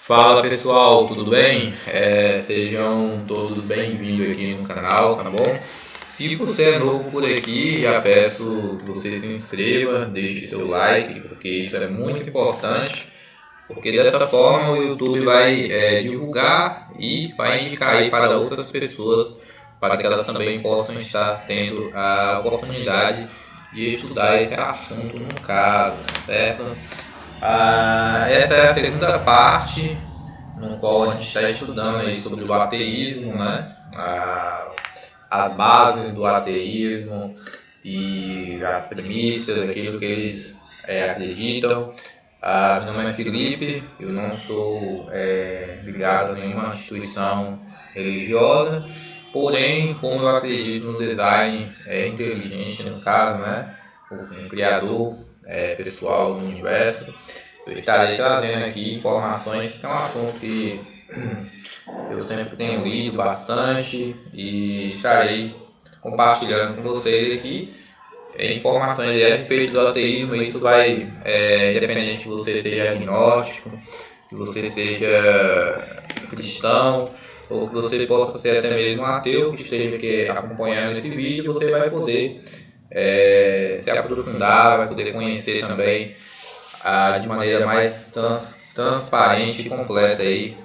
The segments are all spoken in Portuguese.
Fala pessoal, tudo bem? Sejam todos bem-vindos aqui no canal, tá bom? Se você é novo por aqui, já peço que você se inscreva, deixe seu like, porque isso é muito importante, porque dessa forma o YouTube vai divulgar e vai indicar aí para outras pessoas, para que elas também possam estar tendo a oportunidade de estudar esse assunto no caso, certo? Essa é a segunda parte, no qual a gente está estudando aí sobre o ateísmo, né? As bases do ateísmo e as premissas, aquilo que eles acreditam. Meu nome é Felipe, eu não sou ligado a nenhuma instituição religiosa, porém, como eu acredito no design inteligente, no caso, né? Um criador pessoal do universo, eu estarei trazendo aqui informações, que é um assunto que eu sempre tenho lido bastante e estarei compartilhando com vocês aqui informações a respeito do ateísmo. Isso vai, independente de você seja agnóstico, que você seja cristão, ou que você possa ser até mesmo um ateu que esteja aqui acompanhando esse vídeo, você vai poder se aprofundar, vai poder conhecer também de maneira mais transparente e completa aí,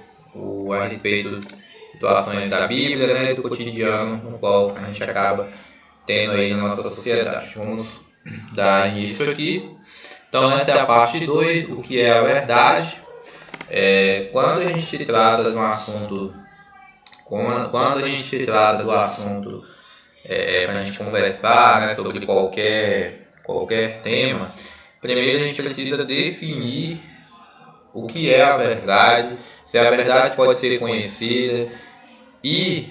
a respeito de situações da Bíblia, né, e do cotidiano no qual a gente acaba tendo aí na nossa sociedade. Vamos dar início aqui. Então essa é a parte 2, o que é a verdade. Quando a gente se trata de um assunto, quando a gente se trata do assunto para a gente conversar, né, sobre qualquer tema, primeiro a gente precisa definir o que é a verdade, se a verdade pode ser conhecida e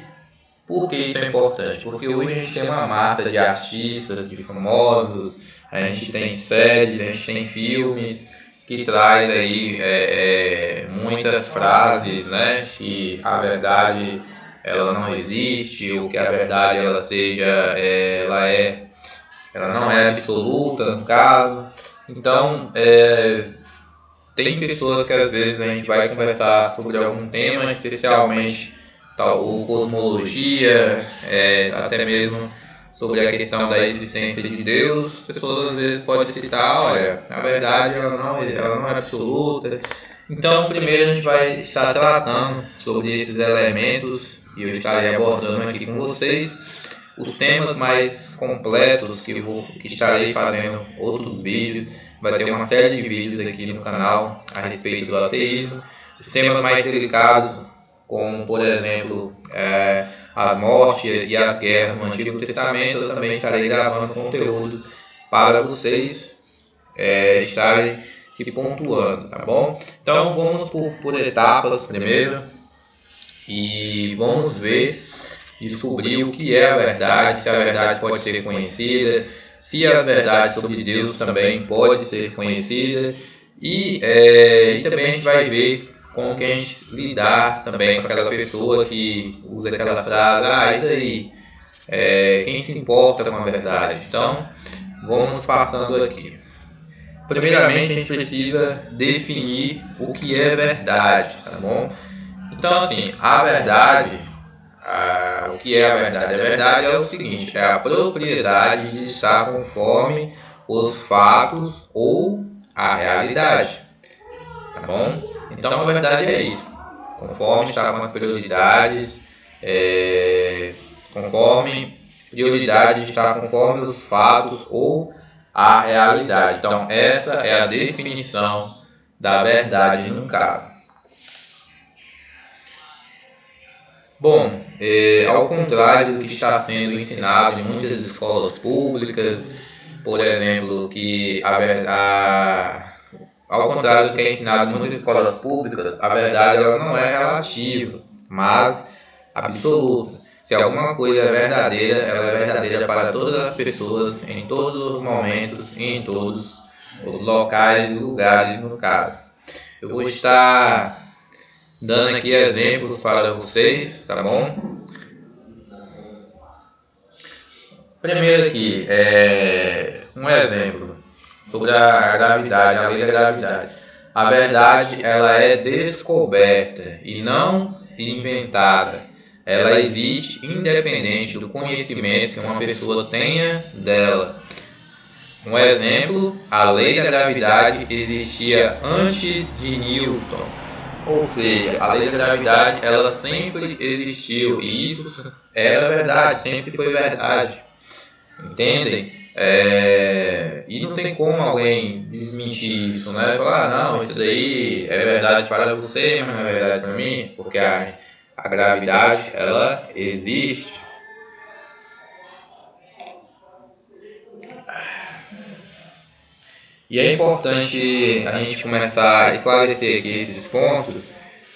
por que isso é importante. Porque hoje a gente tem uma massa de artistas, de famosos, a gente tem séries, a gente tem filmes que traz aí muitas frases, né, que a verdade ela não existe, ou que a verdade ela seja, ela não é absoluta no caso. Então, tem pessoas que às vezes a gente vai conversar sobre algum tema, especialmente tal cosmologia, até mesmo sobre a questão da existência de Deus. Pessoas às vezes podem citar, olha, a verdade ela não é absoluta. Então, primeiro a gente vai estar tratando sobre esses elementos e eu estarei abordando aqui com vocês os temas mais completos que estarei fazendo outros vídeos. Vai ter uma série de vídeos aqui no canal a respeito do ateísmo. Os temas mais delicados, como por exemplo a morte e a guerra no Antigo Testamento, eu também estarei gravando conteúdo para vocês estarem se pontuando, tá bom? Então vamos por etapas primeiro e vamos ver, descobrir o que é a verdade, se a verdade pode ser conhecida, se a verdade sobre Deus também pode ser conhecida e também a gente vai ver como que a gente lidar também com aquela pessoa que usa aquela frase, e daí? Quem se importa com a verdade? Então, vamos passando aqui. Primeiramente, a gente precisa definir o que é verdade, tá bom? Então, assim, a verdade, o que é a verdade? A verdade é o seguinte, é a propriedade de estar conforme os fatos ou a realidade, tá bom? Então, a verdade é isso, conforme está com as prioridades, conforme prioridade está conforme os fatos ou a realidade. Então, essa é a definição da verdade no caso. Bom, ao contrário do que está sendo ensinado em muitas escolas públicas, por exemplo, ao contrário do que é ensinado em muitas escolas públicas, a verdade ela não é relativa, mas absoluta. Se alguma coisa é verdadeira, ela é verdadeira para todas as pessoas, em todos os momentos e em todos os locais e lugares no caso. Eu vou estar dando aqui exemplos para vocês, tá bom? Primeiro aqui, um exemplo sobre a gravidade, a lei da gravidade. A verdade, ela é descoberta e não inventada. Ela existe independente do conhecimento que uma pessoa tenha dela. Um exemplo, a lei da gravidade existia antes de Newton. Ou seja, a lei da gravidade, ela sempre existiu e isso era verdade, sempre foi verdade. Entendem? E não tem como alguém desmentir isso, né? Falar, não, isso daí é verdade para você, mas não é verdade para mim, porque a gravidade, ela existe. E é importante a gente começar a esclarecer aqui esses pontos,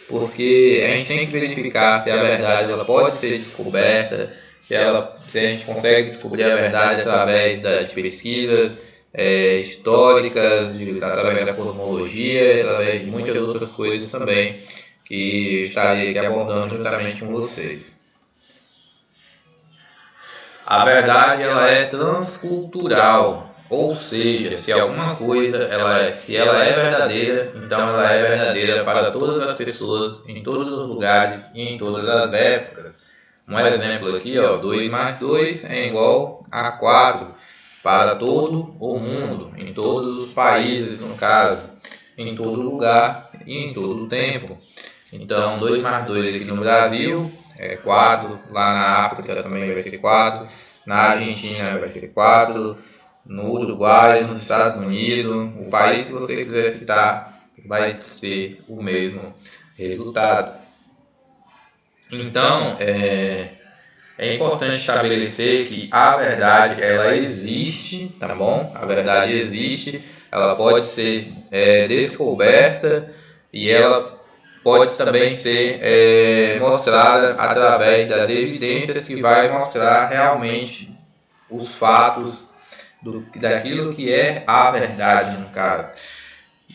porque a gente tem que verificar se a verdade ela pode ser descoberta, se a gente consegue descobrir a verdade através de pesquisas históricas, através da cosmologia, através de muitas outras coisas também que estarei aqui abordando juntamente com vocês. A verdade ela é transcultural, ou seja, se alguma coisa se ela é verdadeira, então ela é verdadeira para todas as pessoas, em todos os lugares e em todas as épocas. Um exemplo aqui, ó, 2 mais 2 é igual a 4 para todo o mundo, em todos os países, no caso, em todo lugar e em todo o tempo. Então, 2 mais 2 aqui no Brasil é 4, lá na África também vai ser 4, na Argentina vai ser 4, no Uruguai, nos Estados Unidos, o país que você quiser citar vai ser o mesmo resultado. Então, é importante estabelecer que a verdade ela existe, tá bom? A verdade existe, ela pode ser descoberta e ela pode também ser mostrada através das evidências que vai mostrar realmente os fatos daquilo que é a verdade, no caso.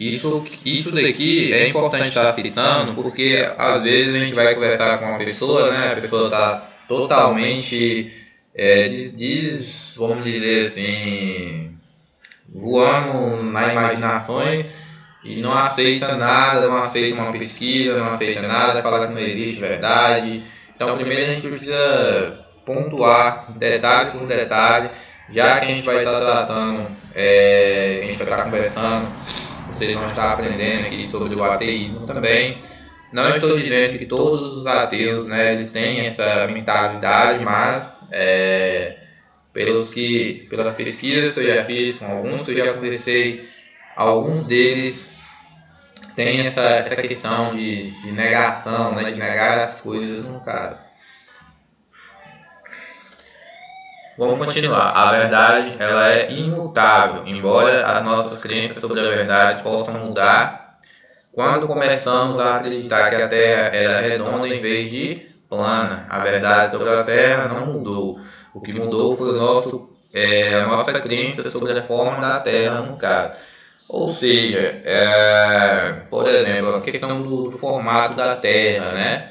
Isso daqui é importante estar citando porque às vezes a gente vai conversar com uma pessoa, né? A pessoa está totalmente, vamos dizer assim, voando na imaginações e não aceita nada, não aceita uma pesquisa, não aceita nada, fala que não existe verdade. Então primeiro a gente precisa pontuar detalhe por detalhe, já que a gente vai estar tratando, a gente vai estar conversando, vocês vão estar aprendendo aqui sobre o ateísmo também. Não estou dizendo que todos os ateus, né, eles têm essa mentalidade, mas pelas pesquisas que eu já fiz com alguns que eu já conversei, alguns deles têm essa questão de negação, né, de negar as coisas no caso. Vamos continuar. A verdade ela é imutável, embora as nossas crenças sobre a verdade possam mudar quando começamos a acreditar que a Terra era redonda em vez de plana. A verdade sobre a Terra não mudou. O que mudou foi a nossa crença sobre a forma da Terra, no caso. Ou seja, por exemplo, a questão do formato da Terra, né?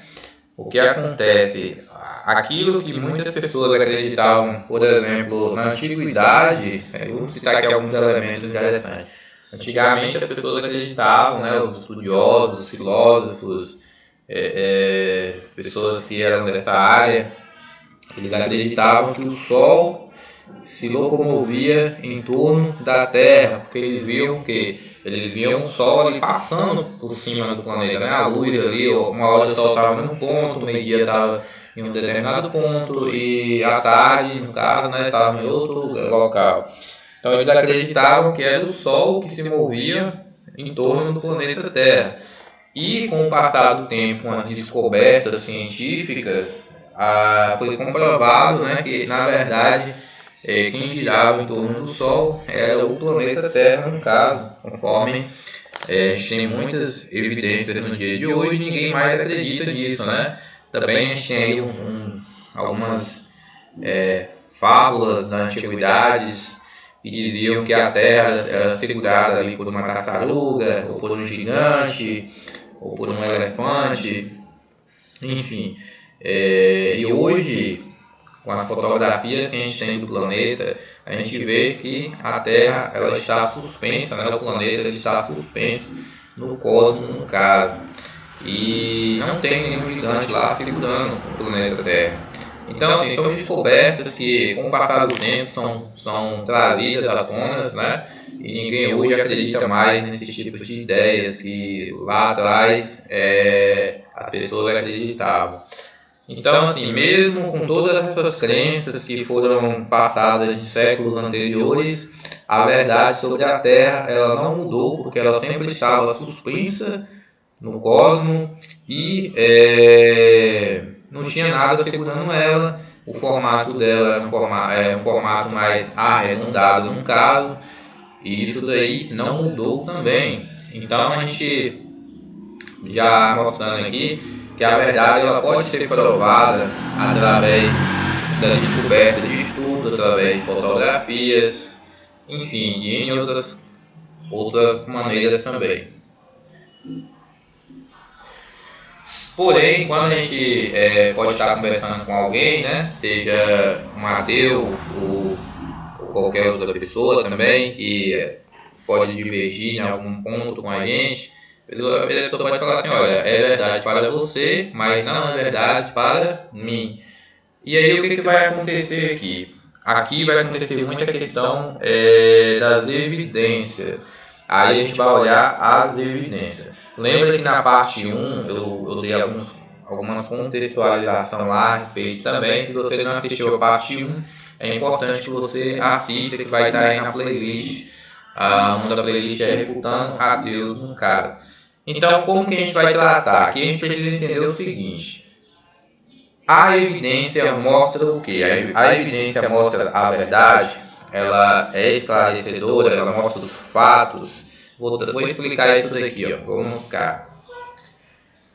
O que acontece? Aquilo que muitas pessoas acreditavam, por exemplo, na antiguidade, eu vou citar aqui alguns elementos interessantes. Antigamente as pessoas acreditavam, né, os estudiosos, os filósofos, pessoas que eram dessa área, eles acreditavam que o Sol se locomovia em torno da Terra, porque eles viam o Sol ali passando por cima do planeta, né? A luz ali, uma hora o Sol estava num ponto, meio-dia estava em um determinado ponto e à tarde, no caso, né, estava em outro local. Então eles acreditavam que era o Sol que se movia em torno do planeta Terra. E com o passar do tempo, com as descobertas científicas, foi comprovado, né, que na verdade quem girava em torno do Sol era o planeta Terra, no caso, conforme a gente tem muitas evidências no dia de hoje, ninguém mais acredita nisso, né? Também a gente tem aí algumas fábulas das antiguidades que diziam que a Terra era segurada ali por uma tartaruga, ou por um gigante, ou por um elefante, enfim. E hoje, com as fotografias que a gente tem do planeta, a gente vê que a Terra ela está suspensa, né? O planeta ele está suspenso no cosmos, no caso. E não tem nenhum gigante lá segurando o planeta Terra. Então, assim, são descobertas que, com o passar do tempo, são trazidas à tona, né? E ninguém hoje acredita mais nesse tipo de ideias que lá atrás as pessoas acreditavam. Então, assim, mesmo com todas essas crenças que foram passadas de séculos anteriores, a verdade sobre a Terra ela não mudou, porque ela sempre estava suspensa no cosmos e não tinha nada segurando ela. O formato dela é um formato mais arredondado no caso, e isso daí não mudou também. Então a gente já mostrando aqui que a verdade ela pode ser provada através da descoberta de estudos, através de fotografias, enfim, de em outras maneiras também. Porém, quando a gente pode estar conversando com alguém, né, seja um ateu ou qualquer outra pessoa também, que pode divergir em algum ponto com a gente, a pessoa pode falar assim, olha, é verdade para você, mas não é verdade para mim. E aí o que vai acontecer aqui? Aqui vai acontecer muita questão das evidências. Aí a gente vai olhar as evidências. Lembra que na parte 1 eu dei algumas contextualizações lá a respeito também. Se você não assistiu a parte 1, é importante que você assista, que vai estar aí na playlist. O nome da playlist é Refutando Ateus no Caso. Então, como que a gente vai tratar? Aqui a gente precisa entender o seguinte. A evidência mostra o que? A evidência mostra a verdade, ela é esclarecedora, ela mostra os fatos. Vou explicar isso daqui, ó. Vamos cá.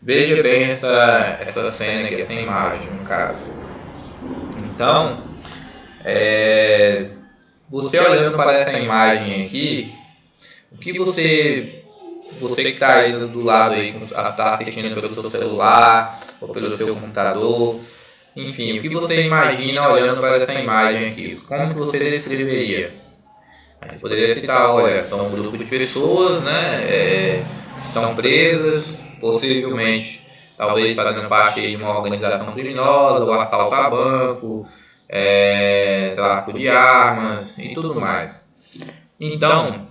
Veja bem essa cena aqui, essa imagem, no caso. Então, você olhando para essa imagem aqui, o que você que está aí do lado aí, está assistindo pelo seu celular ou pelo seu computador, enfim, o que você imagina olhando para essa imagem aqui? Como que você descreveria? A gente poderia citar, olha, são um grupo de pessoas, né, que estão presas, possivelmente, talvez fazendo parte de uma organização criminosa, ou assalto a banco, tráfico de armas e tudo mais. Então,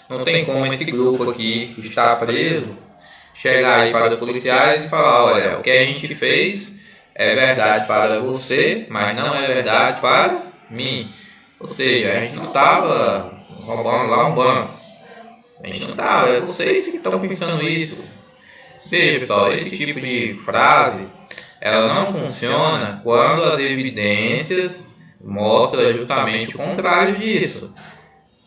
não tem como esse grupo aqui que está preso chegar aí para os policiais e falar, olha, o que a gente fez é verdade para você, mas não é verdade para mim. Ou seja, a gente não estava roubando lá um banco. A gente não estava, é vocês que estão pensando isso. Veja, pessoal, esse tipo de frase, ela não funciona quando as evidências mostram justamente o contrário disso.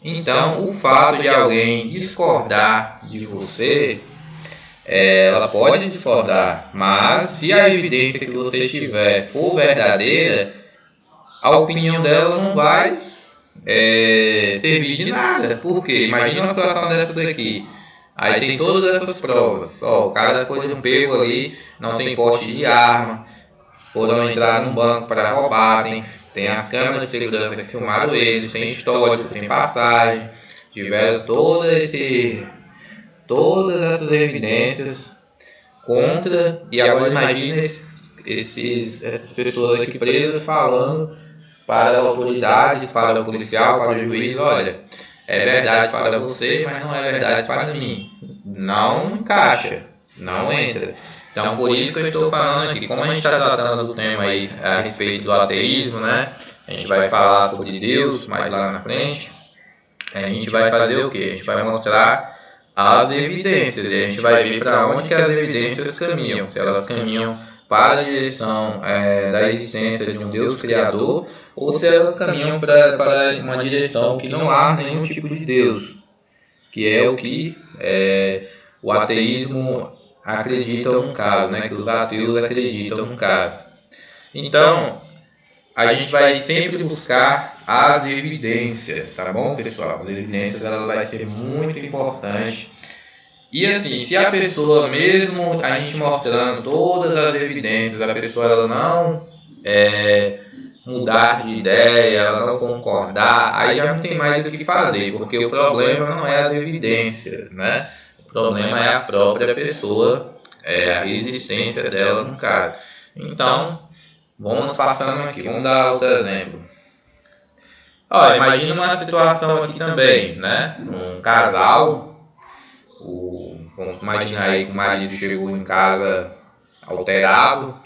Então, o fato de alguém discordar de você, ela pode discordar, mas se a evidência que você tiver for verdadeira, a opinião dela não vai servir de nada. Por quê? Imagina uma situação dessa daqui. Aí tem todas essas provas. O cara foi um pego ali, não tem porte de arma, foram entrar num banco para roubar, tem as câmeras de segurança que filmaram eles, tem histórico, tem passagem, tiveram todas essas evidências contra, e agora imagina essas pessoas aqui presas falando para autoridades, para o policial, para o juiz, olha, é verdade para você, mas não é verdade para mim. Não encaixa, não entra. Então, por isso que eu estou falando aqui, como a gente está tratando do tema aí a respeito do ateísmo, né? A gente vai falar sobre Deus mais lá na frente. A gente vai fazer o quê? A gente vai mostrar as evidências. E a gente vai ver para onde que as evidências caminham. Se elas caminham para a direção da existência de um Deus criador, ou se elas caminham para uma direção que não há nenhum tipo de Deus, que é o que o ateísmo acredita no caso, né? Que os ateus acreditam no caso. Então, a gente vai sempre buscar as evidências, tá bom, pessoal? As evidências elas vai ser muito importante. E assim, se a pessoa, mesmo a gente mostrando todas as evidências, a pessoa ela não mudar de ideia, ela não concordar, aí já não tem mais o que fazer, porque o problema não é as evidências, né? O problema é a própria pessoa, a resistência dela no caso. Então, vamos passando aqui, vamos dar outro exemplo. Imagina uma situação aqui também, né? Um casal, vamos imaginar aí que o marido chegou em casa alterado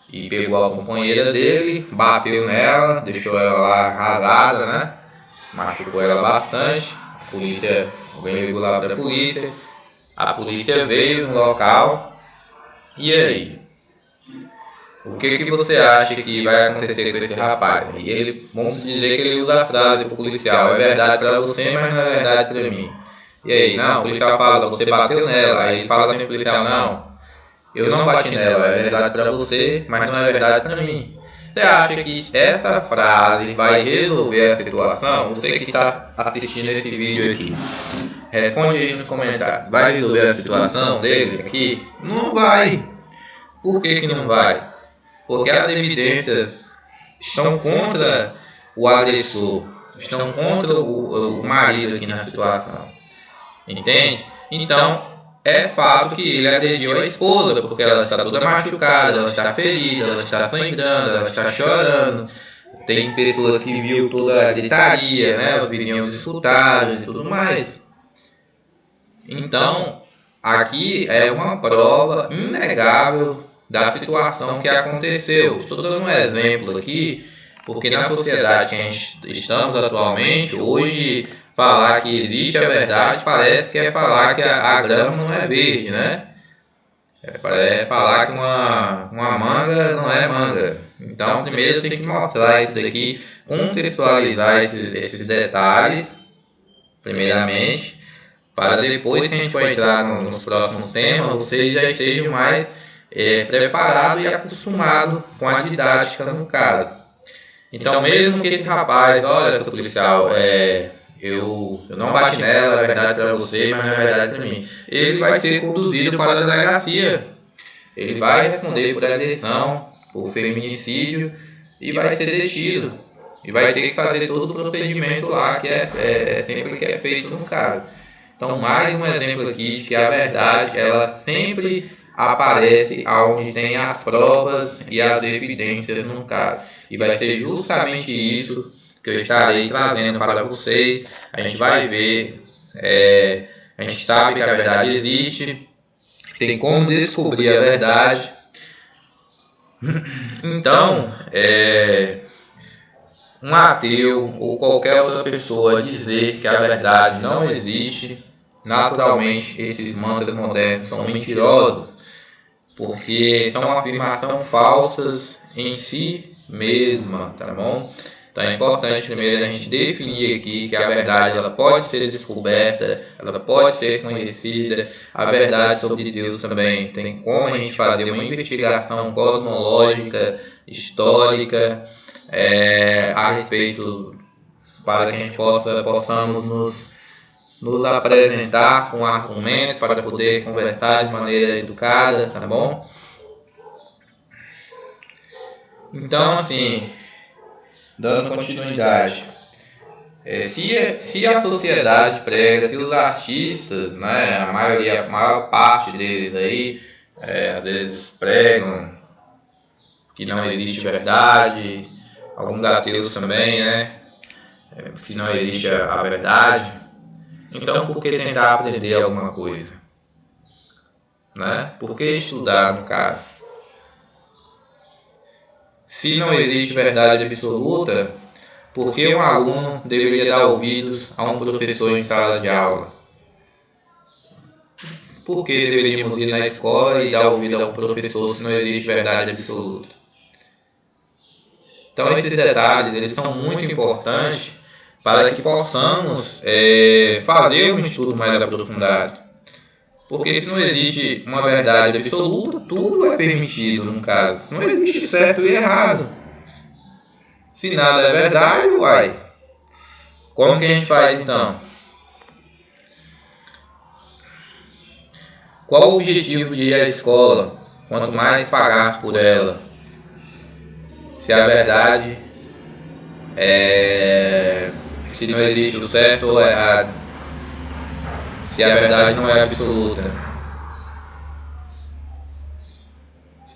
e pegou a companheira dele, bateu nela, deixou ela lá arrasada, né? Machucou ela bastante. A polícia, alguém ligou lá para a polícia veio no local. E aí? O que você acha que vai acontecer com esse rapaz? E ele, vamos dizer que ele usa a frase pro policial: é verdade para você, mas não é verdade para mim. E aí? Não, o policial fala: você bateu nela. Aí ele fala assim pro policial: não, eu não bati nela, é verdade para você, mas não é verdade para mim. Você acha que essa frase vai resolver a situação? Você que está assistindo esse vídeo aqui, responde aí nos comentários. Vai resolver a situação dele aqui? Não vai. Por que não vai? Porque as evidências estão contra o agressor, estão contra o marido aqui na situação. Entende? Então, é fato que ele agrediu a esposa, porque ela está toda machucada, ela está ferida, ela está sangrando, ela está chorando. Tem pessoas que viu toda a gritaria, né? Os vizinhos escutaram e tudo mais. Então, aqui é uma prova inegável da situação que aconteceu. Estou dando um exemplo aqui, porque na sociedade que a gente estamos atualmente, hoje, falar que existe a verdade parece que é falar que a grama não é verde, né? É falar que uma manga não é manga. Então, primeiro tem que mostrar isso daqui, contextualizar esses detalhes, primeiramente, para depois que a gente for entrar nos próximos temas, vocês já estejam mais preparado e acostumado com a didática no caso. Então, mesmo que esse rapaz, olha, seu policial, eu não bati nela, é verdade para você, mas não é verdade para mim, ele vai ser conduzido para a delegacia. Ele vai responder por agressão, por feminicídio e vai ser detido. E vai ter que fazer todo o procedimento lá que sempre que é feito no caso. Então, mais um exemplo aqui de que a verdade, ela sempre aparece onde tem as provas e as evidências no caso. E vai ser justamente isso que eu estarei trazendo para vocês. A gente vai ver, a gente sabe que a verdade existe, tem como descobrir a verdade. Então, um ateu ou qualquer outra pessoa dizer que a verdade não existe, naturalmente esses mantras modernos são mentirosos, porque são afirmações falsas em si mesma, tá bom? Então é importante primeiro a gente definir aqui que a verdade ela pode ser descoberta, ela pode ser conhecida, a verdade sobre Deus também tem como a gente fazer uma investigação cosmológica, histórica, a respeito, para que a gente possamos nos apresentar com argumentos para poder conversar de maneira educada, tá bom? Então, assim, dando continuidade, se a sociedade prega, se os artistas, né, a maior parte deles aí, às vezes pregam que não existe verdade, alguns ateus também, né, que não existe a verdade. Então, por que tentar aprender alguma coisa? Né? Por que estudar, no caso? Se não existe verdade absoluta, por que um aluno deveria dar ouvidos a um professor em sala de aula? Por que deveríamos ir na escola e dar ouvido a um professor se não existe verdade absoluta? Então, esses detalhes eles são muito importantes para que possamos fazer um estudo mais aprofundado. Porque se não existe uma verdade absoluta, tudo é permitido, no caso. Não existe certo e errado. Se nada é verdade, uai. Como que a gente faz então? Qual o objetivo de ir à escola? Quanto mais pagar por ela. Se a verdade se não existe o certo ou o errado. se a verdade não é absoluta.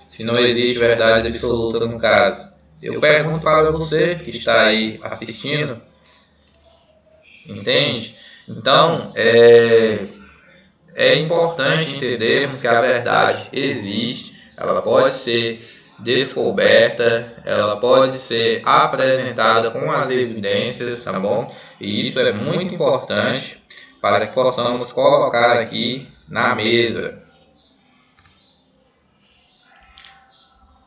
Se não existe verdade absoluta no caso. Eu pergunto para você que está aí assistindo, entende? Então, é importante entendermos que a verdade existe, ela pode ser descoberta, ela pode ser apresentada com as evidências, tá bom? E isso é muito importante para que possamos colocar aqui na mesa.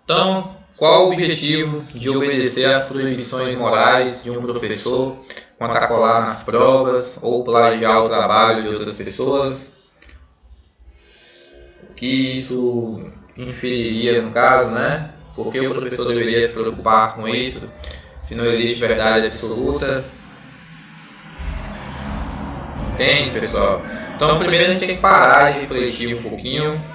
Então, qual o objetivo de obedecer às proibições morais de um professor quanto a colar nas provas ou plagiar o trabalho de outras pessoas? O que isso inferiria no caso, né? Por que o professor deveria se preocupar com isso, se não existe verdade absoluta? Entende, pessoal? Então, primeiro a gente tem que parar e refletir um pouquinho.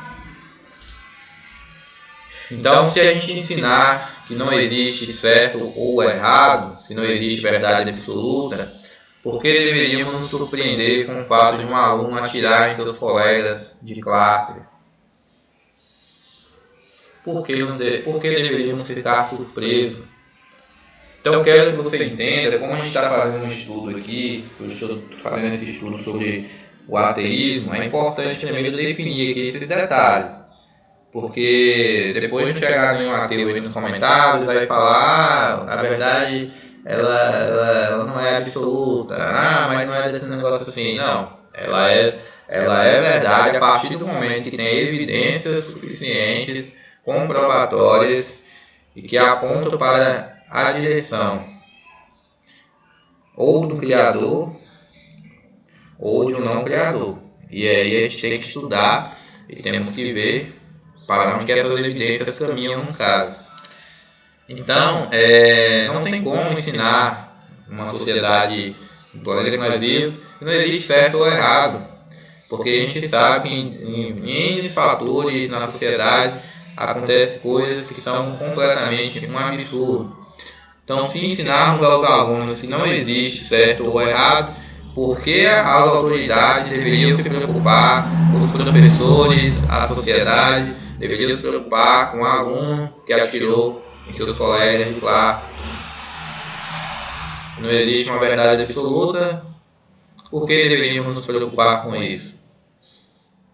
Então, se a gente ensinar que não existe certo ou errado, se não existe verdade absoluta, por que deveríamos nos surpreender com o fato de um aluno atirar em seus colegas de classe? Por que deveríamos ficar surpresos? Então, eu quero que você entenda, como a gente está fazendo um estudo aqui, eu estou fazendo esse estudo sobre o ateísmo, é importante primeiro definir aqui esses detalhes. Porque depois de chegar em um ateu aí nos comentários, vai falar, a verdade ela não é absoluta, mas não é desse negócio assim. Não, ela é verdade a partir do momento que tem evidências suficientes, comprobatórias e que apontam para a direção ou do criador ou de um não criador. E aí a gente tem que estudar e temos que ver para onde essas evidências caminham no caso. Então, não tem como ensinar uma sociedade do planeta que nós vivemos que não existe certo ou errado, porque a gente sabe que em N fatores na sociedade acontecem coisas que são completamente um absurdo. Então, se ensinarmos aos alunos que não existe certo ou errado, por que as autoridades deveriam se preocupar, os professores, a sociedade deveriam se preocupar com o aluno que atirou em seus colegas de classe? Não existe uma verdade absoluta, por que deveríamos nos preocupar com isso?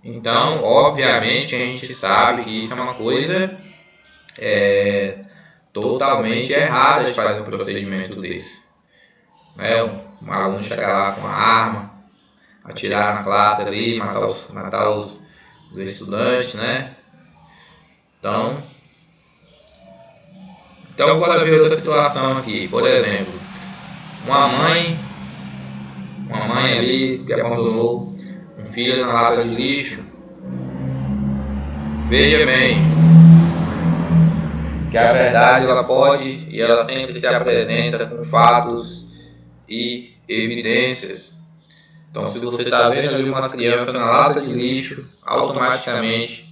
Então, obviamente, a gente sabe que isso é uma coisa totalmente errada de fazer um procedimento desse. Um aluno chegar lá com uma arma, atirar na classe ali, matar os estudantes, né? Então, bora ver outra situação aqui. Por exemplo, uma mãe ali que abandonou um filho na lata de lixo. Veja bem que a verdade ela pode e ela sempre se apresenta com fatos e evidências. Então, se você está vendo ali uma criança na lata de lixo, automaticamente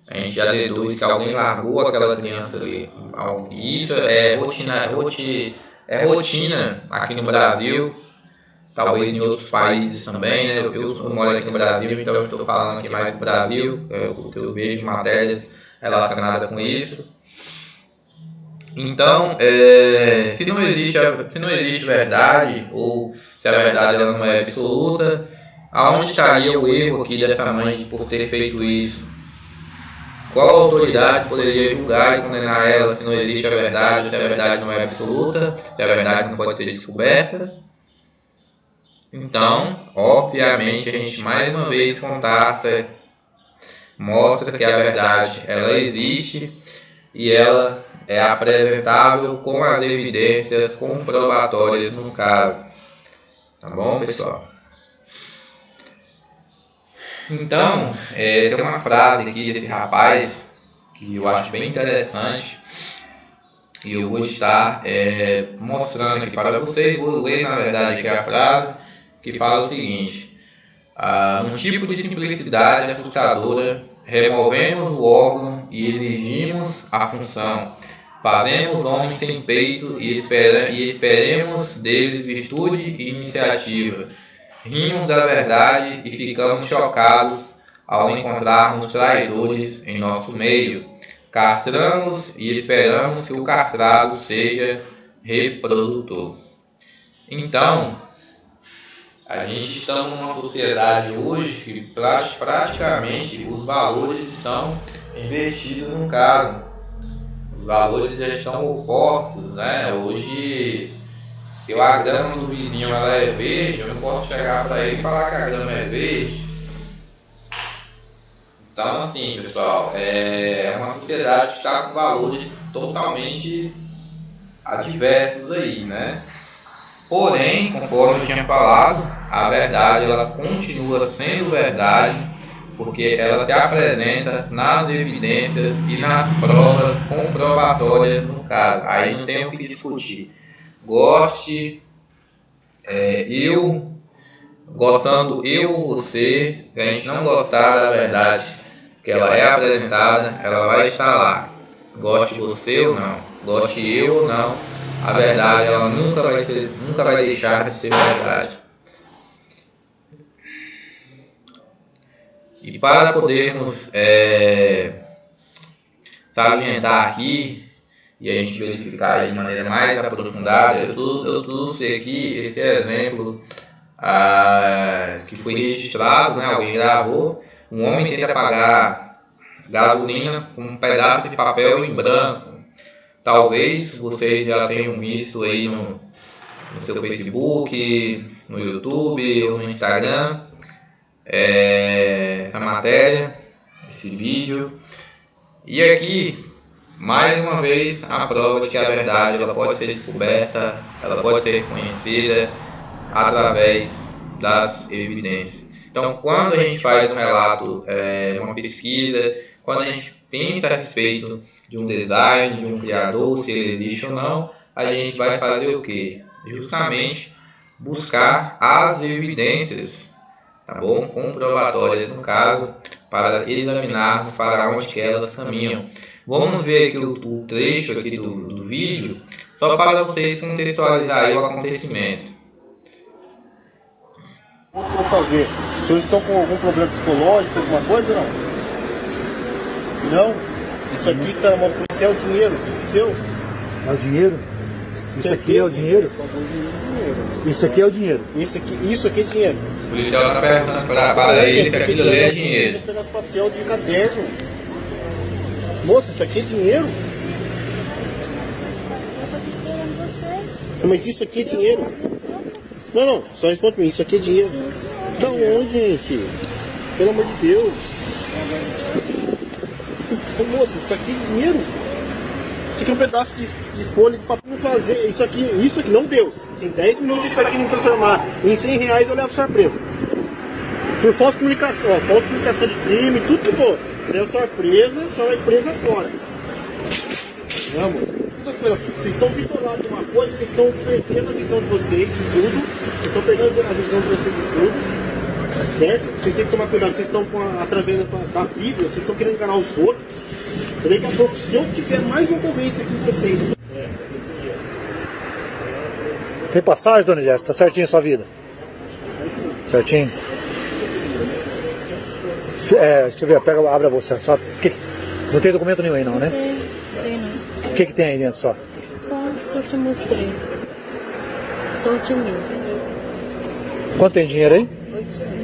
a gente já deduz que alguém largou aquela criança ali. Isso é rotina aqui no Brasil, talvez em outros países também, né? Eu moro aqui no Brasil, então eu estou falando aqui mais do Brasil, o que eu vejo matérias relacionadas com isso. Então, se não existe verdade, ou se a verdade ela não é absoluta, aonde estaria o erro aqui dessa mãe por ter feito isso? Qual autoridade poderia julgar e condenar ela se não existe a verdade, se a verdade não é absoluta, se a verdade não pode ser descoberta? Então, obviamente, a gente mais uma vez mostra que a verdade ela existe e ela é apresentável com as evidências comprobatórias no caso. Tá bom, pessoal? Então, tem uma frase aqui desse rapaz que eu acho bem interessante e eu vou estar mostrando aqui para vocês. Vou ler, na verdade, aqui a frase que fala o seguinte: um tipo de simplicidade assustadora, removemos o órgão e exigimos a função. Fazemos homens sem peito e esperemos deles virtude e iniciativa. rimos da verdade e ficamos chocados ao encontrarmos traidores em nosso meio. Castramos e esperamos que o castrado seja reprodutor. Então, a gente está numa sociedade hoje que praticamente os valores estão invertidos no caso. Os valores já estão opostos, né? Hoje, se a grama do vizinho ela é verde, eu não posso chegar para ele e falar que a grama é verde. Então, assim, pessoal, é uma sociedade que está com valores totalmente adversos aí, né? Porém, conforme eu tinha falado, a verdade ela continua sendo verdade, porque ela te apresenta nas evidências e nas provas comprobatórias no caso. Aí não tem o que discutir. Goste, gostando eu ou você, se a gente não gostar da verdade que ela é apresentada, ela vai estar lá. Goste você ou não, goste eu ou não, a verdade ela nunca vai deixar de ser verdade. E para podermos salientar aqui e a gente verificar de maneira mais aprofundada, eu trouxe aqui esse exemplo que foi registrado, né? Alguém gravou. Um homem tenta pagar gasolina com um pedaço de papel em branco. Talvez vocês já tenham visto aí no seu Facebook, no YouTube ou no Instagram essa matéria, esse vídeo. E aqui, mais uma vez, a prova de que a verdade ela pode ser descoberta, ela pode ser reconhecida através das evidências. Então, quando a gente faz um relato, uma pesquisa, quando a gente pensa a respeito de um design, de um criador, se ele existe ou não, a gente vai fazer o quê? Justamente buscar as evidências, tá bom? Comprobatórias no caso, para examinarmos para onde que elas caminham. Vamos ver aqui o trecho aqui do vídeo, só para vocês contextualizarem o acontecimento. O que eu vou fazer? Os senhores estão com algum problema psicológico, alguma coisa ou não? Não? Isso aqui que está na mão do policial é o dinheiro seu? É o dinheiro? Isso aqui é o dinheiro? Isso aqui é o dinheiro. Isso aqui é dinheiro. O policial está perguntando para ele que aquilo ali é dinheiro. Eu vou pegar papel de caderno. Moça, isso aqui é dinheiro? Mas isso aqui é dinheiro? Não, só responde pra mim, isso aqui é dinheiro. Da onde, gente? Pelo amor de Deus. Moça, isso aqui é dinheiro? Isso aqui é um pedaço de folha de papel pra fazer. Isso aqui não deu. Se em 10 minutos isso aqui não transformar em R$100, eu levo surpresa. Por falsa comunicação de crime, tudo que for. Levo surpresa, só a empresa fora. Vamos. Vocês estão bitolados de uma coisa, vocês estão perdendo a visão de vocês de tudo. Vocês estão perdendo a visão de vocês de tudo. Certo? Vocês têm que tomar cuidado, vocês estão através da Bíblia, vocês estão querendo enganar os outros. Daqui a pouco, se eu tiver mais ocorrência aqui com vocês. Tem passagem, dona Jéssica? Tá certinho a sua vida? Certinho? Deixa eu ver, abre a bolsa. Não tem documento nenhum aí não, né? Tem não. O que tem aí dentro só? Só que eu te mostrei. Só o que mesmo. Quanto tem dinheiro aí? 800.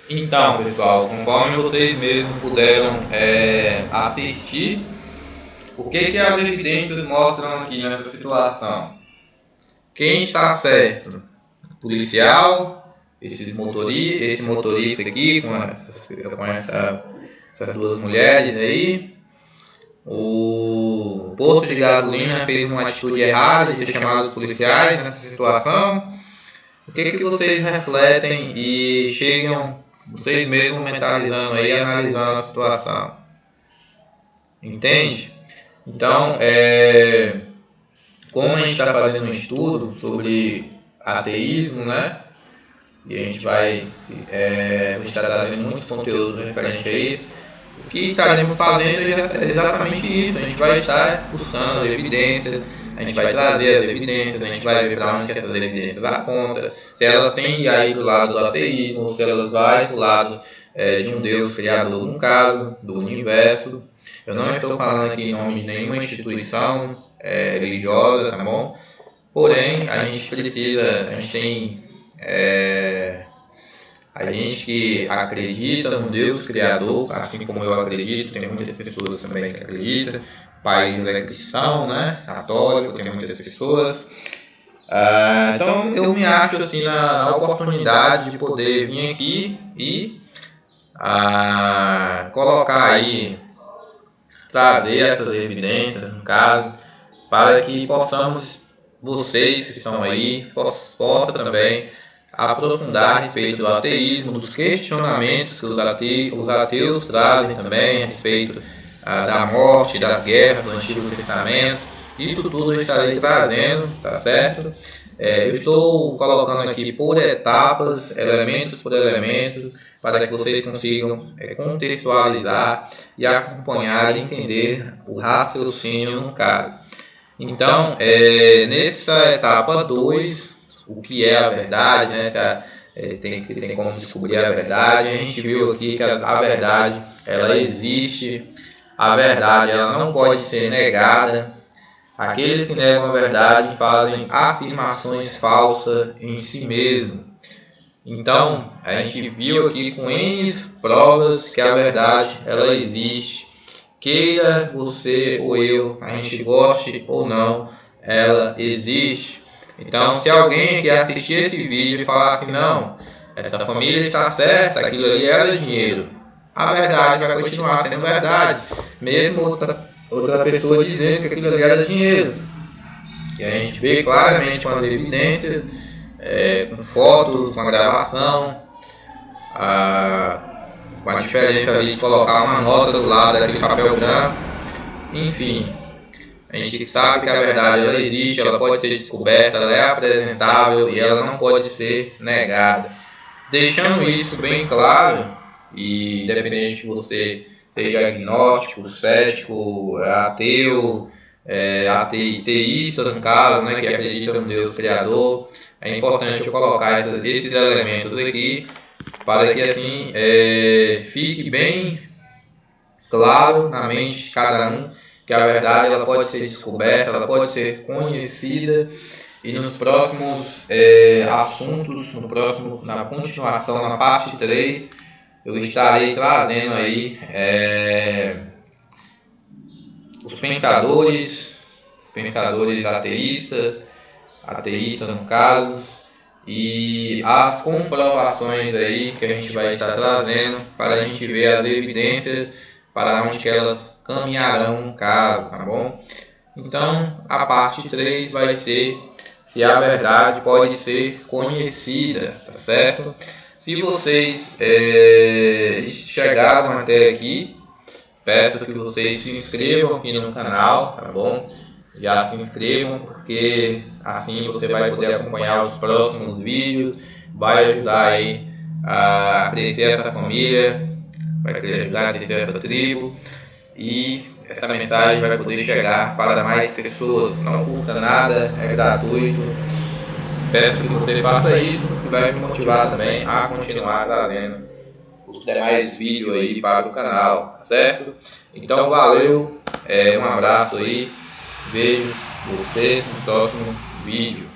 Então, pessoal, conforme vocês mesmos puderam assistir, o que as evidências mostram aqui nessa situação? Quem está certo? O policial, esse motorista aqui, com essas duas mulheres aí. O posto de gasolina fez uma atitude errada de ter chamado os policiais nessa situação. O que vocês refletem e chegam, vocês mesmos mentalizando aí, analisando a situação? Entende? Então, como a gente está fazendo um estudo sobre ateísmo, né? E a gente vai estar trazendo muito conteúdo referente a isso. O que estaremos fazendo é exatamente isso. A gente vai estar buscando as evidências, a gente vai trazer as evidências, a gente vai ver para onde que essas evidências apontam, se elas têm que ir para o lado do ateísmo, se elas vão para o lado de um Deus criador, no caso, do universo. Eu não estou falando aqui em nome de nenhuma instituição religiosa, tá bom? Porém, a gente tem a gente que acredita no Deus Criador, assim como eu acredito, tem muitas pessoas também que acreditam. O país é cristão, né? Católico, tem muitas pessoas. Então eu me acho assim na oportunidade de poder vir aqui e colocar aí, trazer essas evidências, no caso, para que vocês que estão aí, possam também aprofundar a respeito do ateísmo, dos questionamentos que os ateus trazem também a respeito da morte, das guerras do Antigo Testamento. Isso tudo eu estarei trazendo, tá certo? Eu estou colocando aqui por etapas, elementos por elementos, para que vocês consigam contextualizar e acompanhar e entender o raciocínio no caso. Então, nessa etapa 2, o que é a verdade, né? Tem como descobrir a verdade. A gente viu aqui que a verdade, ela existe. A verdade, ela não pode ser negada. Aqueles que negam a verdade fazem afirmações falsas em si mesmo. Então, a gente viu aqui com N provas que a verdade, ela existe. Queira você ou eu, a gente goste ou não, ela existe. Então, se alguém que assistir esse vídeo e falar assim, não, essa família está certa, aquilo ali era dinheiro, a verdade vai continuar sendo verdade, mesmo outra pessoa dizendo que aquilo ali era dinheiro. E a gente vê claramente com as evidências, com fotos, com a gravação, com a diferença ali de colocar uma nota do lado daquele papel branco, enfim. A gente sabe que a verdade, ela existe, ela pode ser descoberta, ela é apresentável e ela não pode ser negada. Deixando isso bem claro, e independente que você seja agnóstico, cético, ateu, ateísta no caso, né, que acredita no Deus Criador, é importante eu colocar esses elementos aqui para que assim fique bem claro na mente de cada um que a verdade, ela pode ser descoberta, ela pode ser conhecida, e nos próximos assuntos, na continuação, na parte 3, eu estarei trazendo aí os pensadores ateístas no caso, e as comprovações aí que a gente vai estar trazendo para a gente ver as evidências para onde que elas caminharão no caso, tá bom? Então, a parte 3 vai ser se a verdade pode ser conhecida, tá certo? Se vocês chegaram até aqui, peço que vocês se inscrevam aqui no canal, tá bom? Já se inscrevam, porque assim você vai poder acompanhar os próximos vídeos, vai ajudar aí a crescer essa família, vai ajudar a crescer essa tribo, e essa mensagem vai poder chegar para mais pessoas. Não custa nada, é gratuito. Peço que você faça isso, que vai me motivar também a continuar trazendo os demais vídeos aí para o canal, certo? Então valeu, um abraço aí, vejo você no próximo vídeo.